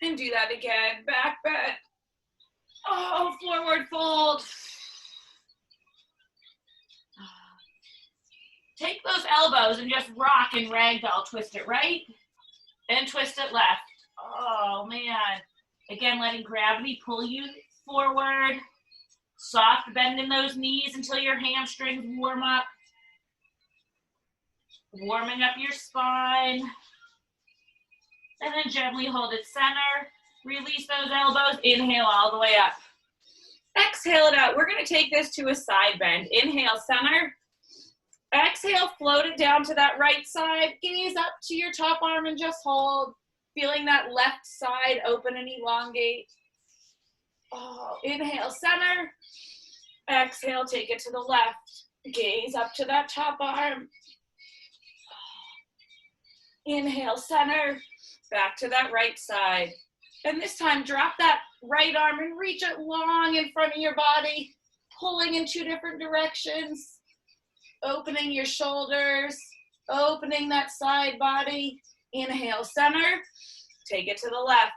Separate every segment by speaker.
Speaker 1: And do that again, back bend. Oh, forward fold. Take those elbows and just rock and ragdoll. Twist it right and twist it left. Oh man. Again, letting gravity pull you forward. Soft bend in those knees until your hamstrings warm up. Warming up your spine. And then gently hold it center. Release those elbows. Inhale all the way up. Exhale it out. We're going to take this to a side bend. Inhale, center. Exhale, float it down to that right side. Gaze up to your top arm and just hold. Feeling that left side open and elongate. Oh, inhale, center. Exhale, take it to the left. Gaze up to that top arm. Inhale, center. Back to that right side. And this time, drop that right arm and reach it long in front of your body, pulling in two different directions, opening your shoulders, opening that side body. Inhale, center. Take it to the left.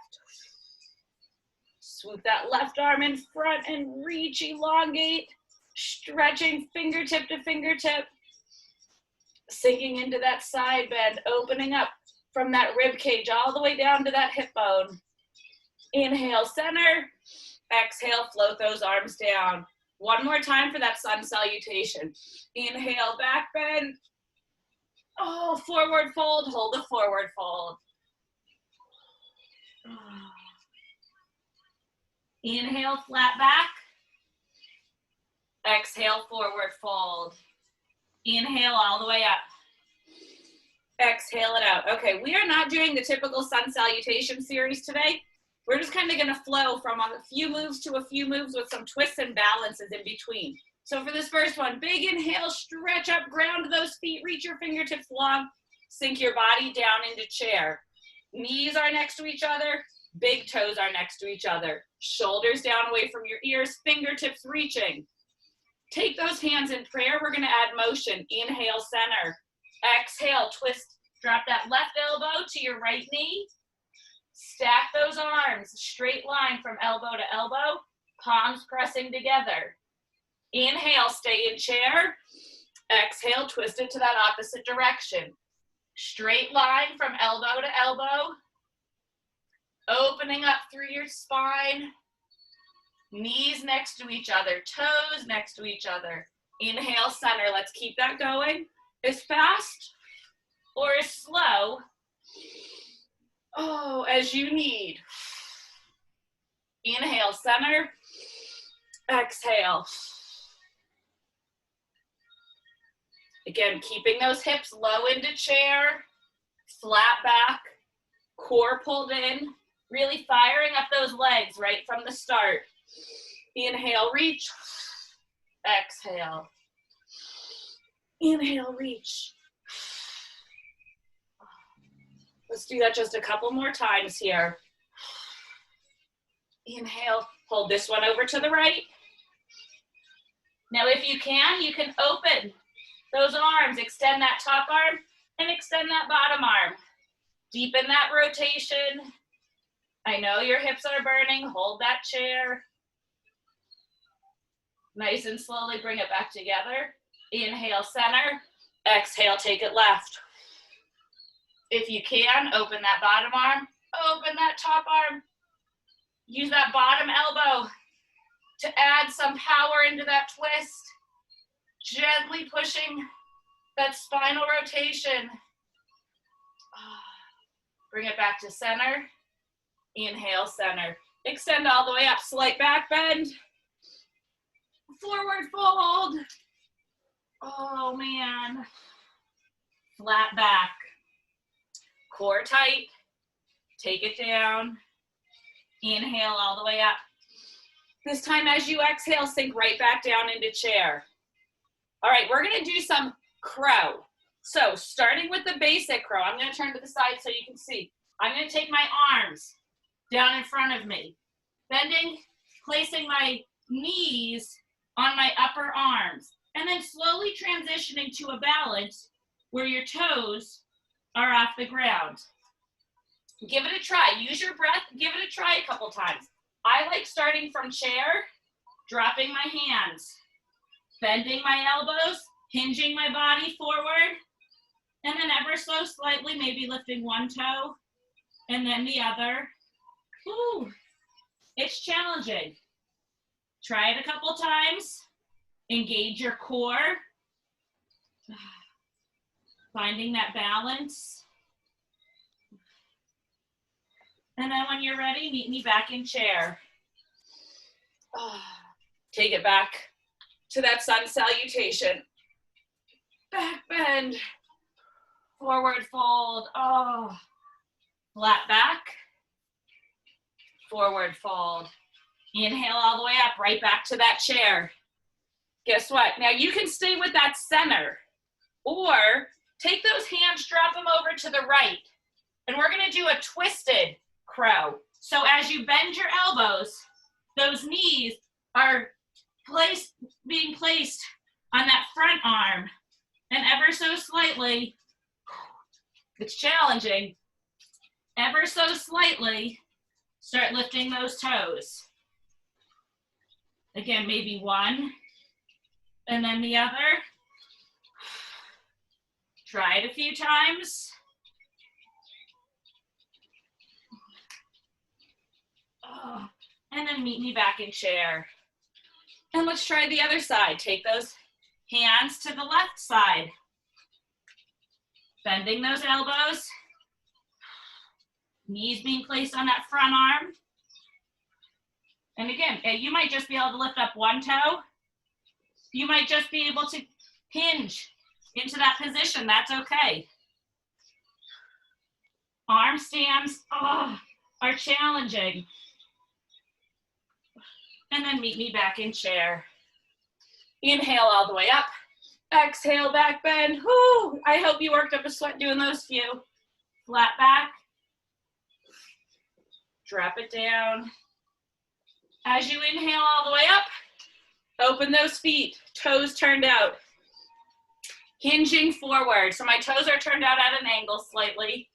Speaker 1: Swoop that left arm in front and reach, elongate, stretching fingertip to fingertip, sinking into that side bend, opening up from that rib cage all the way down to that hip bone. Inhale, center. Exhale, float those arms down. One more time for that sun salutation. Inhale, back bend. Oh, forward fold. Hold the forward fold. Inhale, flat back. Exhale, forward fold. Inhale all the way up. Exhale it out. Okay, we are not doing the typical sun salutation series today. We're just kind of going to flow from a few moves to a few moves with some twists and balances in between. So for this first one, big inhale, stretch up, ground those feet, reach your fingertips long, sink your body down into chair. Knees are next to each other, big toes are next to each other. Shoulders down away from your ears, fingertips reaching. Take those hands in prayer. We're going to add motion. Inhale, center. Exhale, twist. Drop that left elbow to your right knee. Stack those arms, straight line from elbow to elbow, palms pressing together. Inhale, stay in chair. Exhale, twist it to that opposite direction. Straight line from elbow to elbow. Opening up through your spine. Knees next to each other, toes next to each other. Inhale, center. Let's keep that going. As fast or as slow, as you need. Inhale, center. Exhale. Again, keeping those hips low into chair, flat back, core pulled in, really firing up those legs right from the start. Inhale, reach. Exhale. Inhale, reach. Let's do that just a couple more times here. Inhale, hold this one over to the right. Now if you can open those arms, extend that top arm and extend that bottom arm. Deepen that rotation. I know your hips are burning, hold that chair. Nice and slowly bring it back together. Inhale, center. Exhale, take it left. If you can, open that bottom arm, open that top arm. Use that bottom elbow to add some power into that twist. Gently pushing that spinal rotation. Bring it back to center. Inhale, center. Extend all the way up, slight back bend. Forward fold. Oh man. Flat back. Core tight. Take it down. Inhale all the way up. This time as you exhale, sink right back down into chair. All right, we're gonna do some crow. So starting with the basic crow, I'm gonna turn to the side so you can see. I'm gonna take my arms down in front of me, bending, placing my knees on my upper arms, and then slowly transitioning to a balance where your toes are off the ground. Give it a try. Use your breath. Give it a try a couple times. I like starting from chair, dropping my hands, bending my elbows, hinging my body forward, and then ever so slightly, maybe lifting one toe and then the other. Ooh, it's challenging. Try it a couple times. Engage your core. Finding that balance. And then when you're ready, meet me back in chair. Take it back to that sun salutation. Back bend. Forward fold. Oh. Flat back. Forward fold. Inhale all the way up, right back to that chair. Guess what? Now you can stay with that center, or take those hands, drop them over to the right. And we're gonna do a twisted crow. So as you bend your elbows, those knees are being placed on that front arm. And ever so slightly, it's challenging, ever so slightly, start lifting those toes. Again, maybe one, and then the other. Try it a few times. And then meet me back in chair. And let's try the other side. Take those hands to the left side. Bending those elbows. Knees being placed on that front arm. And again, you might just be able to lift up one toe. You might just be able to hinge into that position. That's okay. Arm stands are challenging. And then meet me back in chair. Inhale all the way up. Exhale, back bend. Whoo! I hope you worked up a sweat doing those few. Flat back. Drop it down. As you inhale all the way up, open those feet, toes turned out. Hinging forward. So my toes are turned out at an angle slightly.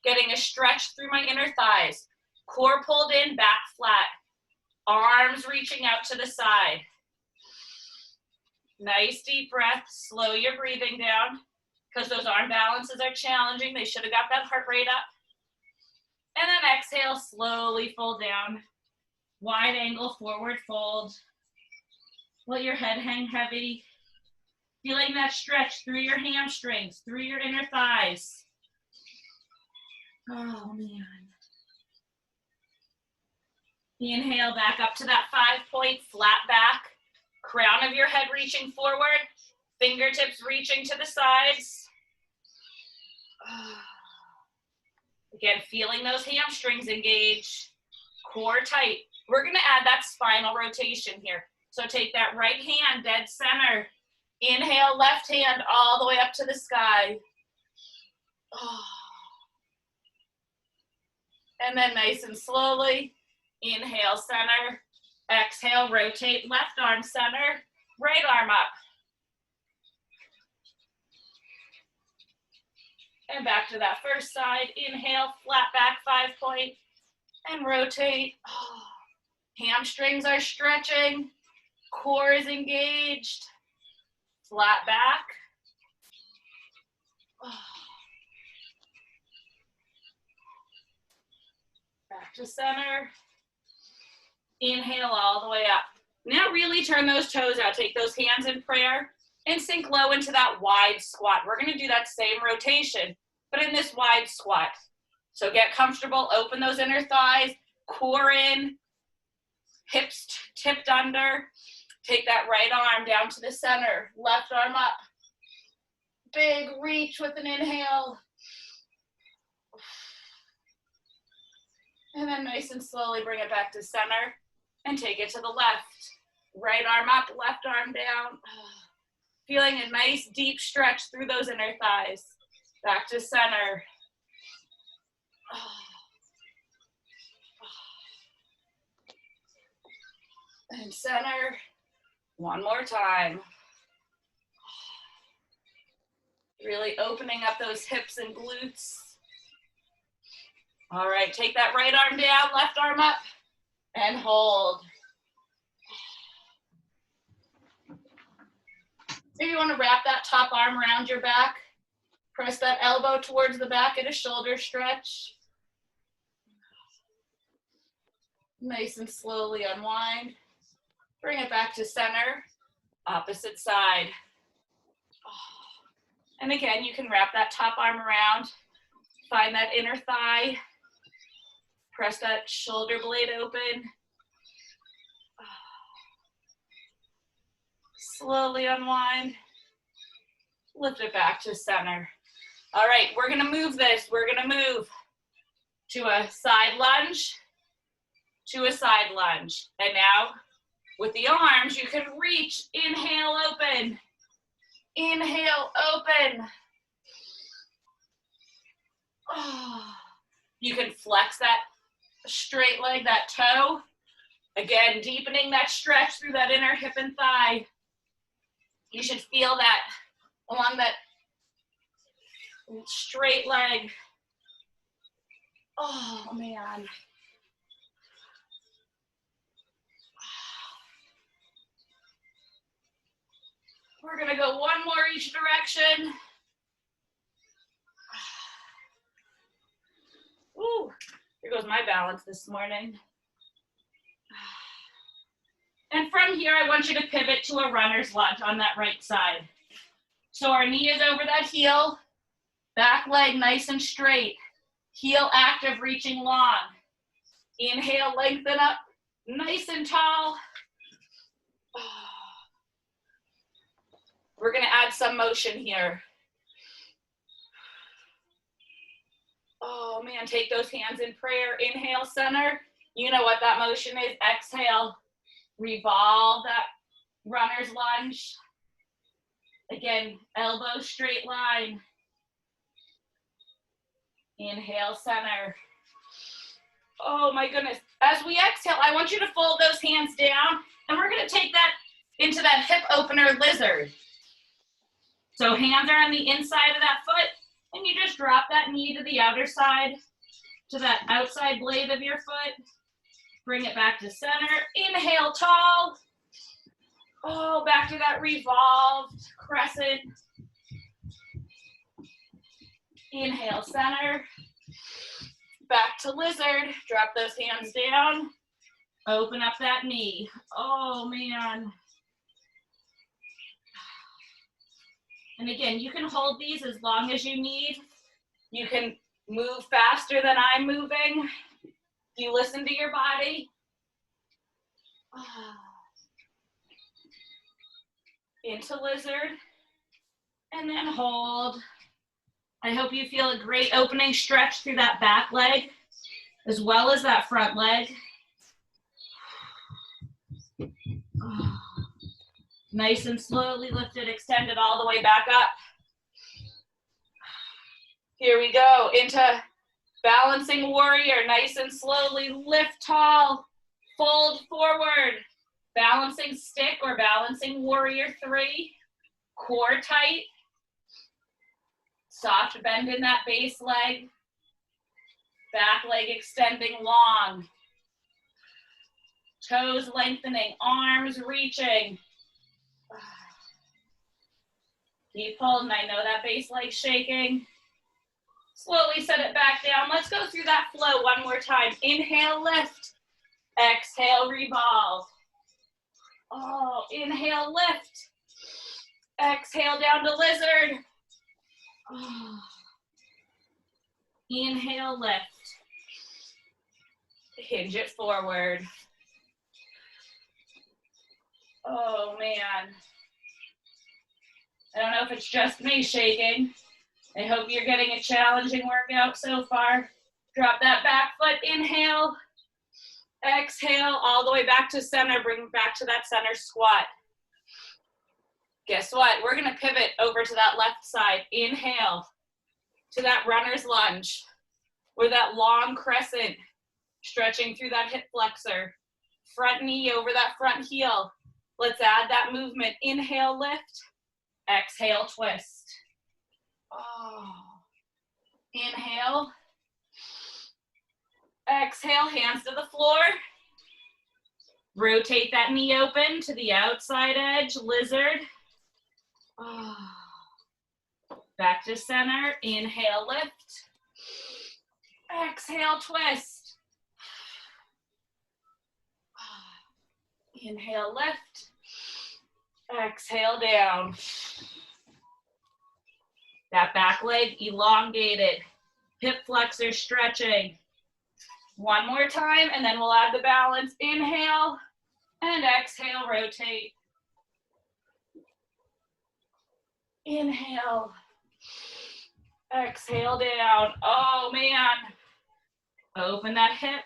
Speaker 1: Getting a stretch through my inner thighs. Core pulled in, back flat. Arms reaching out to the side. Nice deep breath. Slow your breathing down because those arm balances are challenging. They should have got that heart rate up. And then exhale, slowly fold down. Wide angle, forward fold. Let your head hang heavy. Feeling that stretch through your hamstrings, through your inner thighs. Oh, man. Inhale back up to that 5-point flat back. Crown of your head reaching forward. Fingertips reaching to the sides. Again, feeling those hamstrings engage. Core tight. We're going to add that spinal rotation here. So take that right hand dead center. Inhale, left hand all the way up to the sky. And then nice and slowly, inhale, center. Exhale, rotate, left arm center, right arm up. And back to that first side. Inhale, flat back, 5-point, and rotate. Hamstrings are stretching. Core is engaged. Flat back. Back to center. Inhale all the way up. Now really turn those toes out. Take those hands in prayer and sink low into that wide squat. We're going to do that same rotation, but in this wide squat. So get comfortable, open those inner thighs, core in, hips tipped under. Take that right arm down to the center, left arm up. Big reach with an inhale. And then nice and slowly bring it back to center and take it to the left. Right arm up, left arm down. Feeling a nice deep stretch through those inner thighs. Back to center. And center. One more time. Really opening up those hips and glutes. All right, take that right arm down, left arm up, and hold. Maybe you want to wrap that top arm around your back. Press that elbow towards the back at a shoulder stretch. Nice and slowly unwind. Bring it back to center, opposite side. And again, you can wrap that top arm around, find that inner thigh, press that shoulder blade open. Slowly unwind, lift it back to center. All right, we're gonna move this. We're gonna move to a side lunge, to a side lunge. And now with the arms, you can reach, inhale, open. Inhale, open. Oh. You can flex that straight leg, that toe. Again, deepening that stretch through that inner hip and thigh. You should feel that along that straight leg. Oh, man. We're gonna go one more each direction. Ooh, here goes my balance this morning. And from here, I want you to pivot to a runner's lunge on that right side. So our knee is over that heel, back leg nice and straight, heel active, reaching long. Inhale, lengthen up, nice and tall. We're gonna add some motion here. Oh man, take those hands in prayer. Inhale, center. You know what that motion is. Exhale, revolve that runner's lunge. Again, elbow straight line. Inhale, center. Oh my goodness. As we exhale, I want you to fold those hands down, and we're gonna take that into that hip opener lizard. So hands are on the inside of that foot, and you just drop that knee to the outer side, to that outside blade of your foot. Bring it back to center. Inhale, tall. Oh, back to that revolved crescent. Inhale, center. Back to lizard. Drop those hands down. Open up that knee. Oh, man. And again, you can hold these as long as you need. You can move faster than I'm moving. You listen to your body. Into lizard. And then hold. I hope you feel a great opening stretch through that back leg, as well as that front leg. Nice and slowly lift it, extend it all the way back up. Here we go, into balancing warrior. Nice and slowly lift tall, fold forward. Balancing stick or balancing warrior 3. Core tight. Soft bend in that base leg. Back leg extending long. Toes lengthening, arms reaching. Keep holding. I know that base leg's shaking. Slowly set it back down. Let's go through that flow one more time. Inhale, lift. Exhale, revolve. Oh, inhale, lift. Exhale, down to lizard. Oh. Inhale, lift. Hinge it forward. Oh, man. I don't know if it's just me shaking. I hope you're getting a challenging workout so far. Drop that back foot, inhale. Exhale, all the way back to center. Bring it back to that center squat. Guess what? We're gonna pivot over to that left side. Inhale to that runner's lunge, or that long crescent, stretching through that hip flexor. Front knee over that front heel. Let's add that movement. Inhale, lift. Exhale, twist. Oh. Inhale. Exhale, hands to the floor. Rotate that knee open to the outside edge, lizard. Back to center, inhale, lift. Exhale, twist. Inhale, lift. Exhale, down. That back leg elongated. Hip flexor stretching. One more time, and then we'll add the balance. Inhale, and exhale, rotate. Inhale. Exhale, down. Oh, man. Open that hip.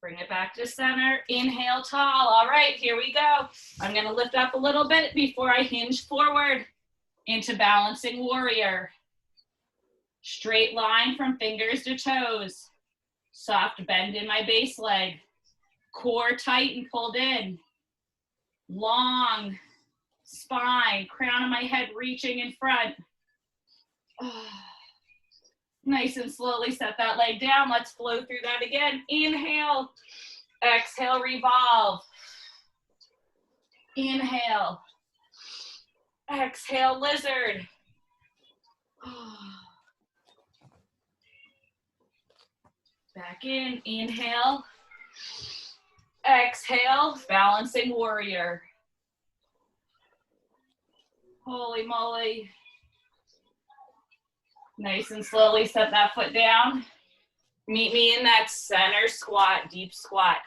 Speaker 1: Bring it back to center. Inhale, tall. All right, here we go. I'm going to lift up a little bit before I hinge forward into balancing warrior. Straight line from fingers to toes. Soft bend in my base leg. Core tight and pulled in. Long spine, crown of my head reaching in front. Nice and slowly set that leg down. Let's flow through that again. Inhale, exhale, revolve. Inhale, exhale, lizard. Back in, inhale, exhale, balancing warrior. Holy moly. Nice and slowly set that foot down. Meet me in that center squat, deep squat.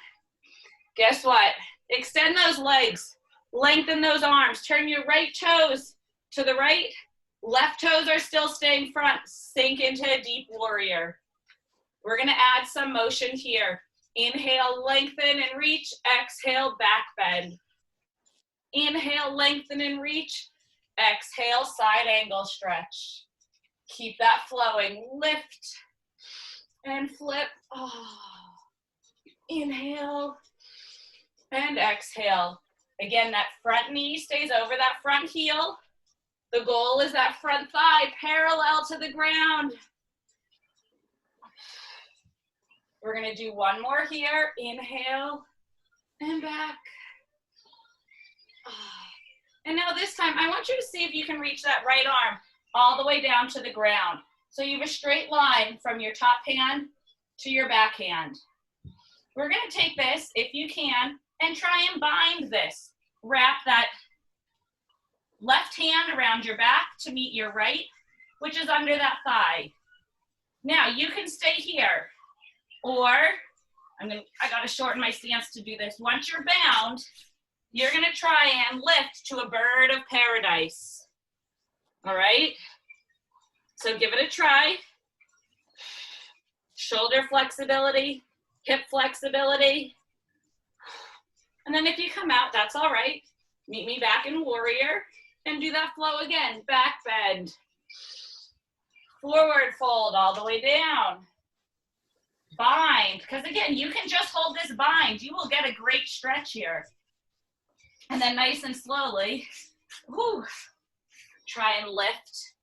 Speaker 1: Guess what? Extend those legs, lengthen those arms, turn your right toes to the right, left toes are still staying front, sink into a deep warrior. We're gonna add some motion here. Inhale, lengthen and reach, exhale, back bend. Inhale, lengthen and reach, exhale, side angle stretch. Keep that flowing. Lift and flip. Inhale and exhale. Again, that front knee stays over that front heel. The goal is that front thigh parallel to the ground. We're gonna do one more here. Inhale and back. And now this time, I want you to see if you can reach that right arm all the way down to the ground. So you have a straight line from your top hand to your back hand. We're gonna take this, if you can, and try and bind this. Wrap that left hand around your back to meet your right, which is under that thigh. Now you can stay here, or I gotta shorten my stance to do this. Once you're bound, you're gonna try and lift to a bird of paradise. All right, so give it a try. Shoulder flexibility, hip flexibility. And then if you come out, that's all right. Meet me back in warrior and do that flow again. Back bend, forward fold all the way down. Bind, because again, you can just hold this bind. You will get a great stretch here. And then nice and slowly, whew, try and lift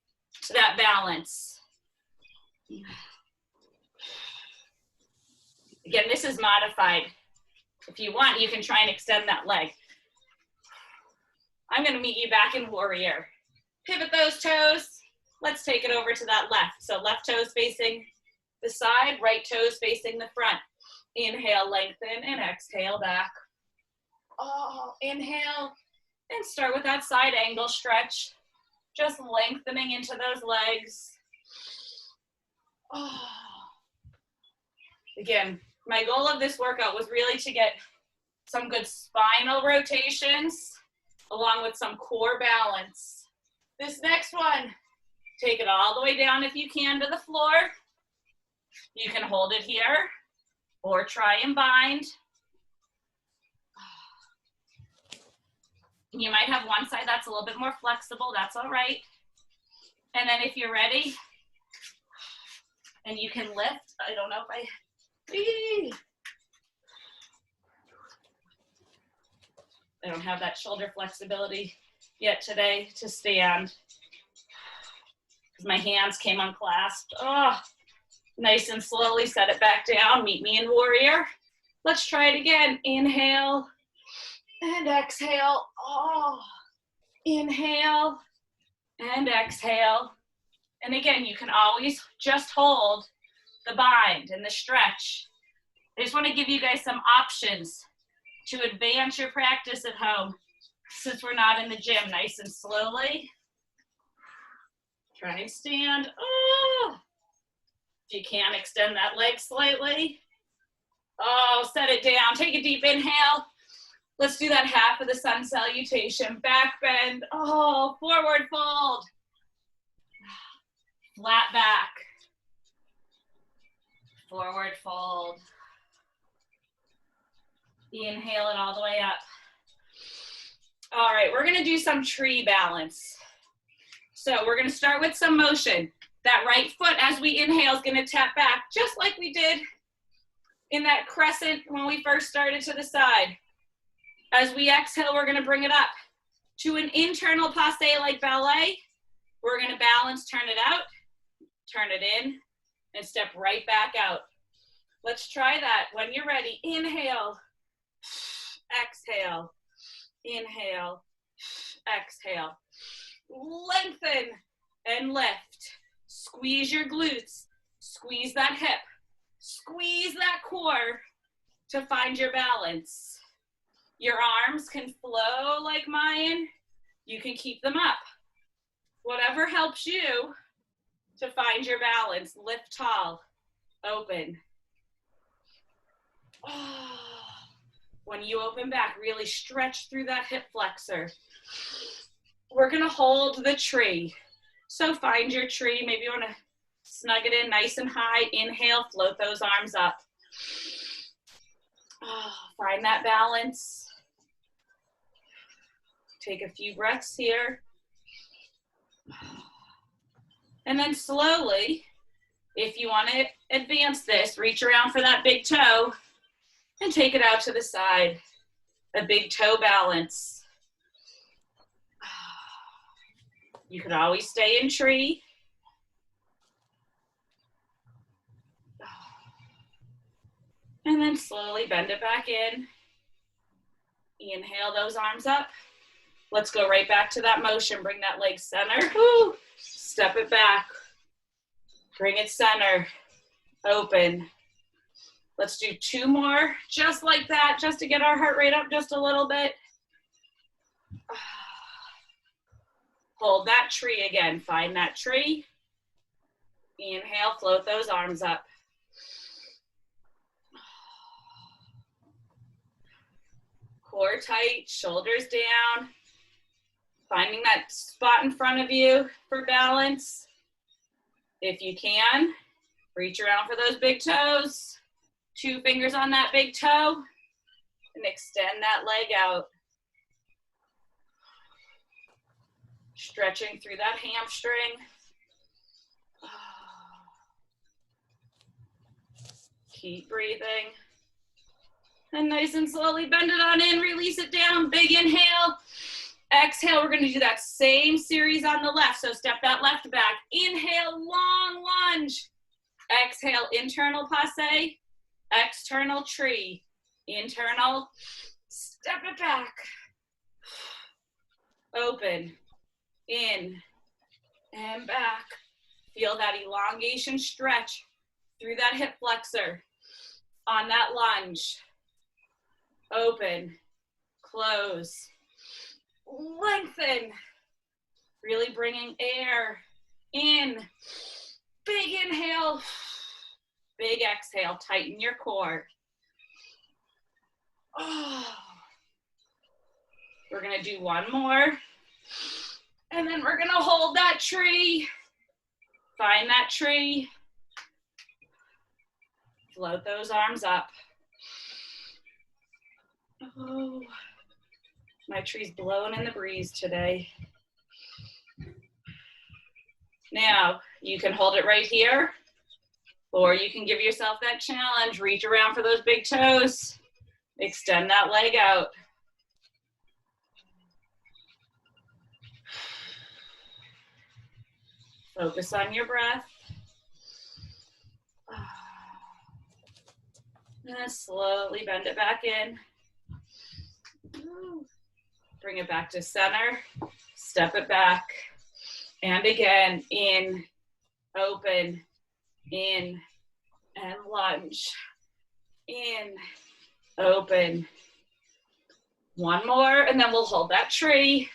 Speaker 1: to that balance. Again, this is modified. If you want, you can try and extend that leg. I'm gonna meet you back in warrior. Pivot those toes. Let's take it over to that left. So left toes facing the side, right toes facing the front. Inhale, lengthen, and exhale back. Inhale, and start with that side angle stretch. Just lengthening into those legs. Again, my goal of this workout was really to get some good spinal rotations along with some core balance. This next one, take it all the way down if you can to the floor. You can hold it here or try and bind. You might have one side that's a little bit more flexible, that's all right. And then if you're ready, and you can lift, I don't know if I don't have that shoulder flexibility yet today to stand, because my hands came unclasped. Nice and slowly set it back down. Meet me in warrior. Let's try it again. Inhale and exhale. Oh, inhale and exhale. And again, you can always just hold the bind and the stretch. I just want to give you guys some options to advance your practice at home since we're not in the gym. Nice and slowly. Try and stand. Oh. If you can, extend that leg slightly. Oh, set it down. Take a deep inhale. Let's do that half of the sun salutation. Back bend. Oh, forward fold. Flat back. Forward fold. Inhale it all the way up. All right, we're gonna do some tree balance. So we're gonna start with some motion. That right foot as we inhale is gonna tap back, just like we did in that crescent when we first started to the side. As we exhale, we're gonna bring it up to an internal passe like ballet. We're gonna balance, turn it out, turn it in, and step right back out. Let's try that. When you're ready, inhale, exhale, inhale, exhale. Lengthen and lift. Squeeze your glutes, squeeze that hip, squeeze that core to find your balance. Your arms can flow like mine. You can keep them up. Whatever helps you to find your balance. Lift tall, open. Oh. When you open back, really stretch through that hip flexor. We're gonna hold the tree. So find your tree. Maybe you wanna snug it in nice and high. Inhale, float those arms up. Oh, find that balance. Take a few breaths here. And then slowly, if you wanna advance this, reach around for that big toe and take it out to the side. A big toe balance. You could always stay in tree. And then slowly bend it back in. Inhale those arms up. Let's go right back to that motion. Bring that leg center. Woo. Step it back. Bring it center. Open. Let's do 2 more, just like that, just to get our heart rate up just a little bit. Hold that tree again. Find that tree. Inhale, float those arms up. Core tight, shoulders down. Finding that spot in front of you for balance. If you can, reach around for those big toes. 2 fingers on that big toe. And extend that leg out. Stretching through that hamstring. Keep breathing. And nice and slowly bend it on in, release it down, big inhale. Exhale, we're gonna do that same series on the left. So step that left back. Inhale, long lunge. Exhale, internal passe. External tree. Internal, step it back. Open. In and back. Feel that elongation stretch through that hip flexor on that lunge. Open, close, lengthen. Really bringing air in. Big inhale, big exhale. Tighten your core. Oh. We're gonna do 1 more. And then we're gonna hold that tree. Find that tree. Float those arms up. Oh, my tree's blowing in the breeze today. Now, you can hold it right here, or you can give yourself that challenge. Reach around for those big toes. Extend that leg out. Focus on your breath. And slowly bend it back in. Bring it back to center. Step it back. And again, in, open, in, and lunge. In, open. One more, and then we'll hold that tree.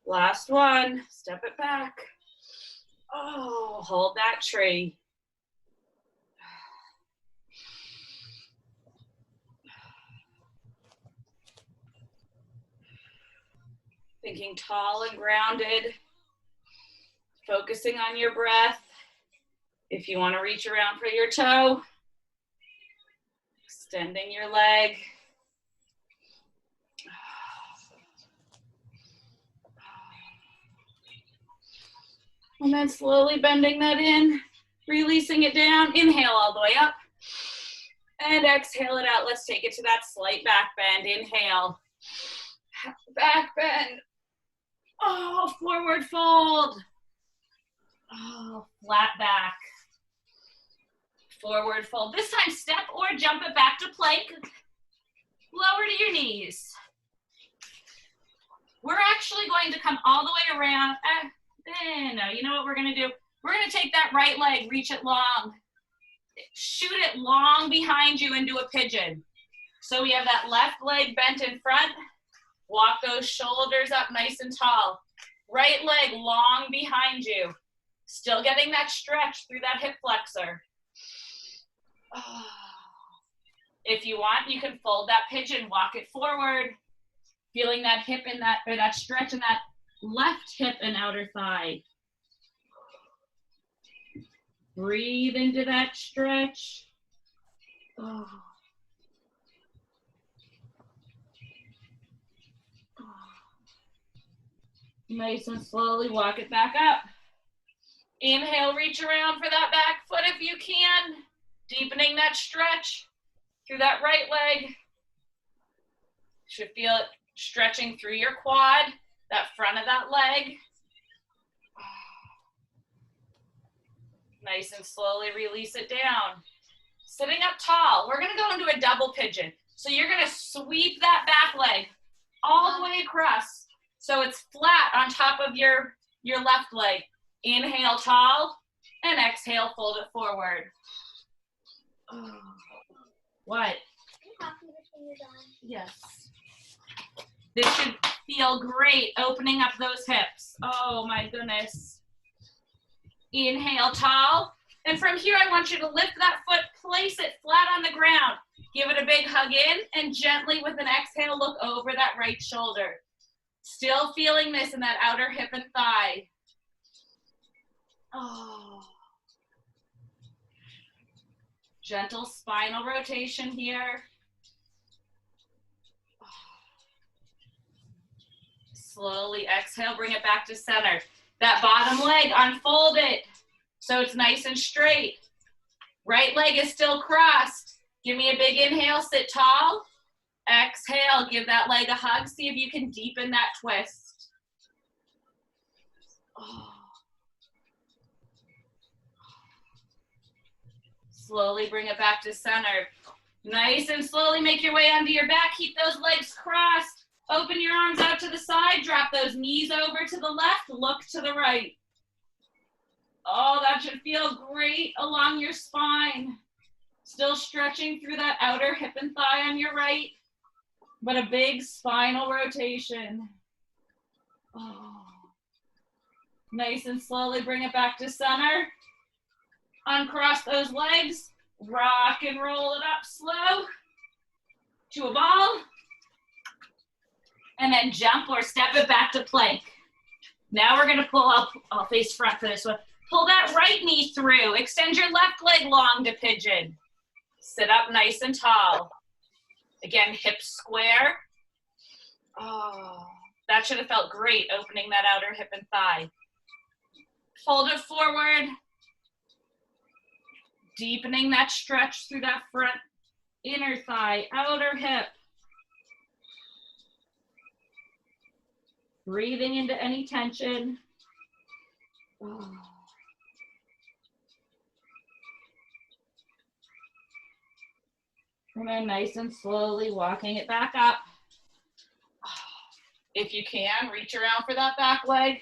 Speaker 1: Last one, step it back. Oh, hold that tree. Thinking tall and grounded. Focusing on your breath. If you want to reach around for your toe, extending your leg. And then slowly bending that in, releasing it down. Inhale all the way up. And exhale it out. Let's take it to that slight back bend. Inhale. Back bend. Oh, forward fold. Oh, flat back. Forward fold. This time step or jump it back to plank. Lower to your knees. We're actually going to come all the way around. No, you know what we're going to do? We're going to take that right leg, reach it long. Shoot it long behind you and do a pigeon. So we have that left leg bent in front. Walk those shoulders up nice and tall. Right leg long behind you. Still getting that stretch through that hip flexor. If you want, you can fold that pigeon, walk it forward. Feeling that hip in that, or that stretch in that left hip and outer thigh. Breathe into that stretch. Nice and slowly walk it back up. Inhale, reach around for that back foot if you can. Deepening that stretch through that right leg. Should feel it stretching through your quad, that front of that leg. Nice and slowly release it down. Sitting up tall, we're gonna go into a double pigeon. So you're gonna sweep that back leg all the way across. So it's flat on top of your left leg. Inhale tall, and exhale, fold it forward. What? Yes. This should feel great, opening up those hips. Oh my goodness. Inhale tall. And from here, I want you to lift that foot, place it flat on the ground. Give it a big hug in, and gently with an exhale, look over that right shoulder. Still feeling this in that outer hip and thigh. Oh. Gentle spinal rotation here. Slowly exhale, bring it back to center. That bottom leg, unfold it so it's nice and straight. Right leg is still crossed. Give me a big inhale, sit tall. Exhale, give that leg a hug. See if you can deepen that twist. Oh. Slowly bring it back to center. Nice and slowly make your way onto your back. Keep those legs crossed. Open your arms out to the side. Drop those knees over to the left. Look to the right. Oh, that should feel great along your spine. Still stretching through that outer hip and thigh on your right, but a big spinal rotation. Oh. Nice and slowly bring it back to center. Uncross those legs. Rock and roll it up slow to a ball. And then jump or step it back to plank. Now we're gonna pull up, I'll face front for this one. Pull that right knee through. Extend your left leg long to pigeon. Sit up nice and tall. Again, hips square. Oh, that should have felt great opening that outer hip and thigh. Fold it forward. Deepening that stretch through that front inner thigh, outer hip. Breathing into any tension. Oh. And then nice and slowly walking it back up. If you can, reach around for that back leg.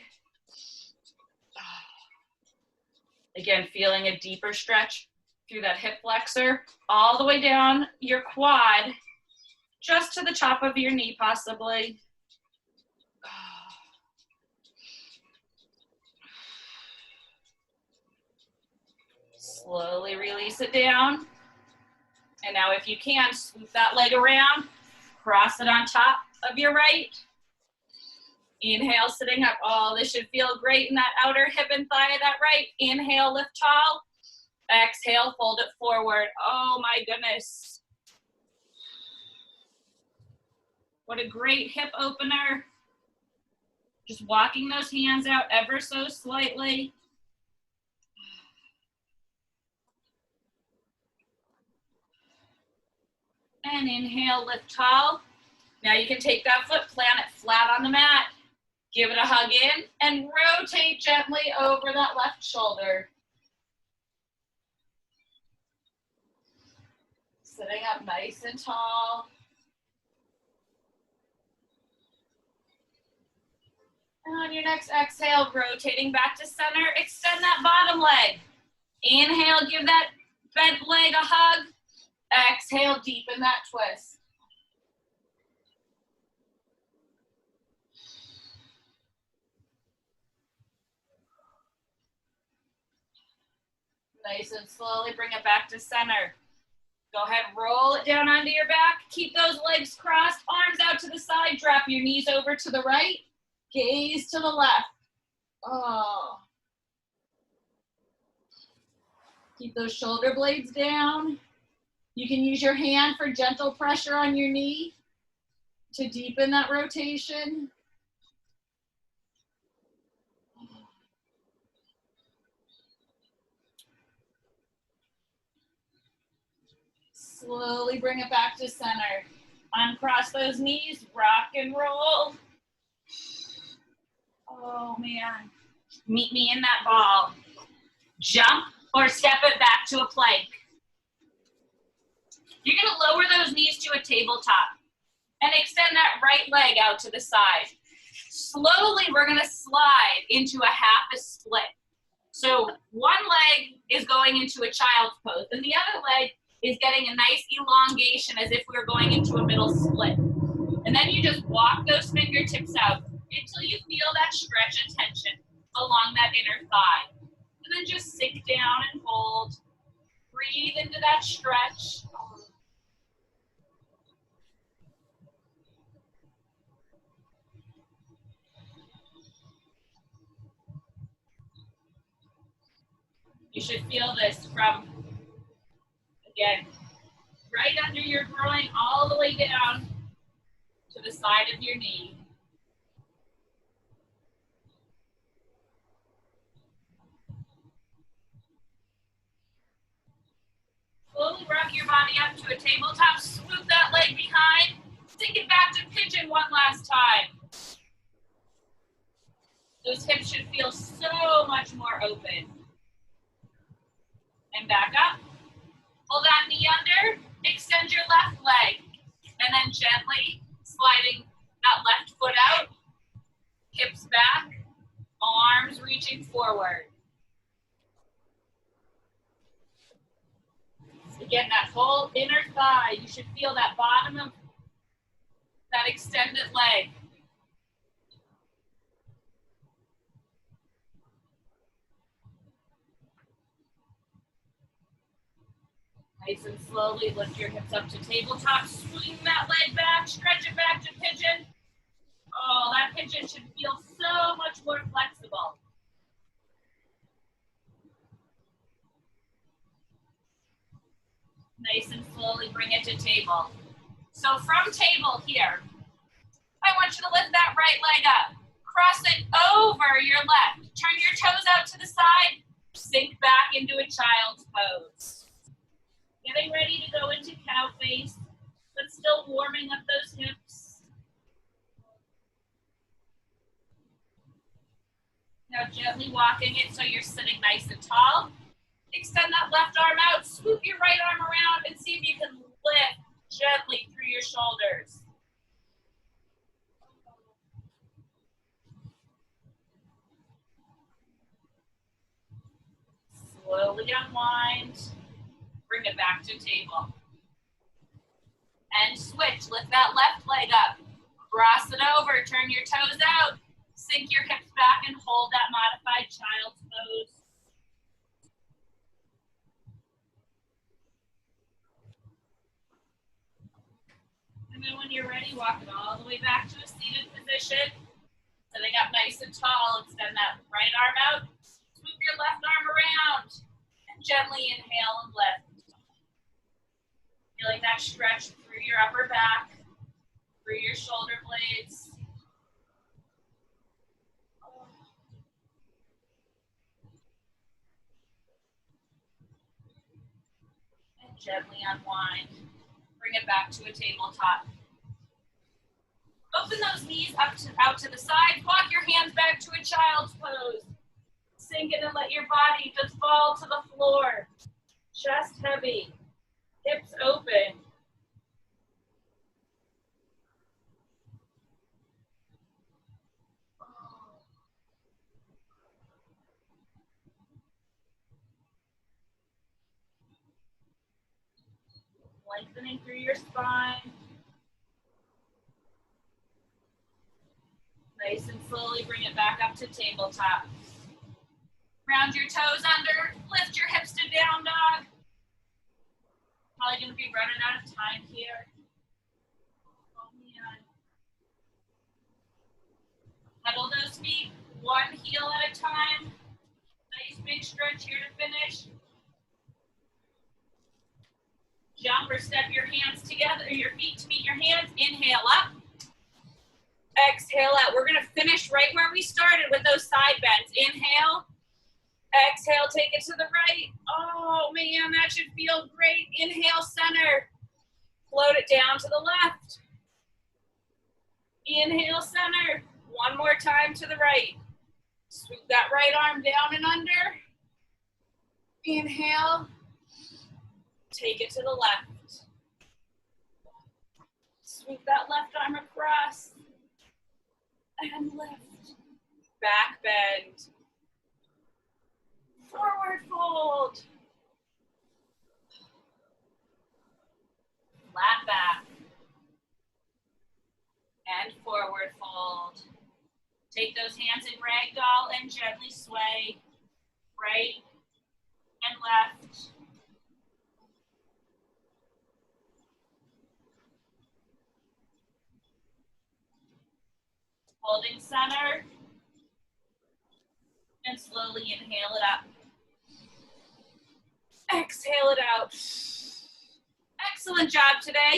Speaker 1: Again, feeling a deeper stretch through that hip flexor, all the way down your quad, just to the top of your knee possibly. Slowly release it down. And now if you can, swoop that leg around, cross it on top of your right. Inhale, sitting up. Oh, this should feel great in that outer hip and thigh of that right. Inhale, lift tall. Exhale, fold it forward. Oh my goodness. What a great hip opener. Just walking those hands out ever so slightly. And inhale, lift tall. Now you can take that foot, plant it flat on the mat. Give it a hug in and rotate gently over that left shoulder. Sitting up nice and tall. And on your next exhale, rotating back to center, extend that bottom leg. Inhale, give that bent leg a hug. Exhale, deepen that twist. Nice and slowly bring it back to center. Go ahead, roll it down onto your back. Keep those legs crossed, arms out to the side. Drop your knees over to the right. Gaze to the left. Oh. Keep those shoulder blades down. You can use your hand for gentle pressure on your knee to deepen that rotation. Slowly bring it back to center. Uncross those knees, rock and roll. Oh man, meet me in that ball. Jump or step it back to a plank. You're gonna lower those knees to a tabletop and extend that right leg out to the side. Slowly, we're gonna slide into a half a split. So one leg is going into a child's pose and the other leg is getting a nice elongation as if we were going into a middle split. And then you just walk those fingertips out until you feel that stretch and tension along that inner thigh. And then just sink down and hold. Breathe into that stretch. You should feel this from, again, right under your groin all the way down to the side of your knee. Slowly rock your body up to a tabletop, swoop that leg behind, sink it back to pigeon one last time. Those hips should feel so much more open. And back up. Pull that knee under, extend your left leg, and then gently sliding that left foot out, hips back, arms reaching forward. Again, that whole inner thigh, you should feel that bottom of that extended leg. Nice and slowly lift your hips up to tabletop, swing that leg back, stretch it back to pigeon. Oh, that pigeon should feel so much more flexible. Nice and slowly bring it to table. So from table here, I want you to lift that right leg up. Cross it over your left. Turn your toes out to the side. Sink back into a child's pose. Getting ready to go into cow face, but still warming up those hips. Now gently walking it so you're sitting nice and tall. Extend that left arm out, swoop your right arm around, and see if you can lift Gently through your shoulders. Slowly unwind. Bring it back to table. And switch. Lift that left leg up. Cross it over. Turn your toes out. Sink your hips back and hold that modified child's pose. And then when you're ready, walk it all the way back to a seated position. Sitting up nice and tall. Extend that right arm out. Move your left arm around. And gently inhale and lift. Feeling that stretch through your upper back, through your shoulder blades. And gently unwind. Bring it back to a tabletop. Open those knees out to the side. Walk your hands back to a child's pose. Sink it and let your body just fall to the floor. Chest heavy. Hips open. Lengthening through your spine. Nice and slowly bring it back up to tabletop. Round your toes under, lift your hips to down dog. Probably gonna be running out of time here. Oh man. Pedal those feet, one heel at a time. Nice big stretch here to finish. Jump or step your hands together, your feet to meet your hands. Inhale up. Exhale out. We're gonna finish right where we started with those side bends. Inhale. Exhale, take it to the right. Oh man, that should feel great. Inhale, center. Float it down to the left. Inhale, center. One more time to the right. Swoop that right arm down and under. Inhale. Take it to the left. Swoop that left arm across. And lift. Back bend. Forward fold. Flat back. And forward fold. Take those hands in ragdoll and gently sway. Right and left. Holding center. And slowly inhale it up. Exhale it out. Excellent job today.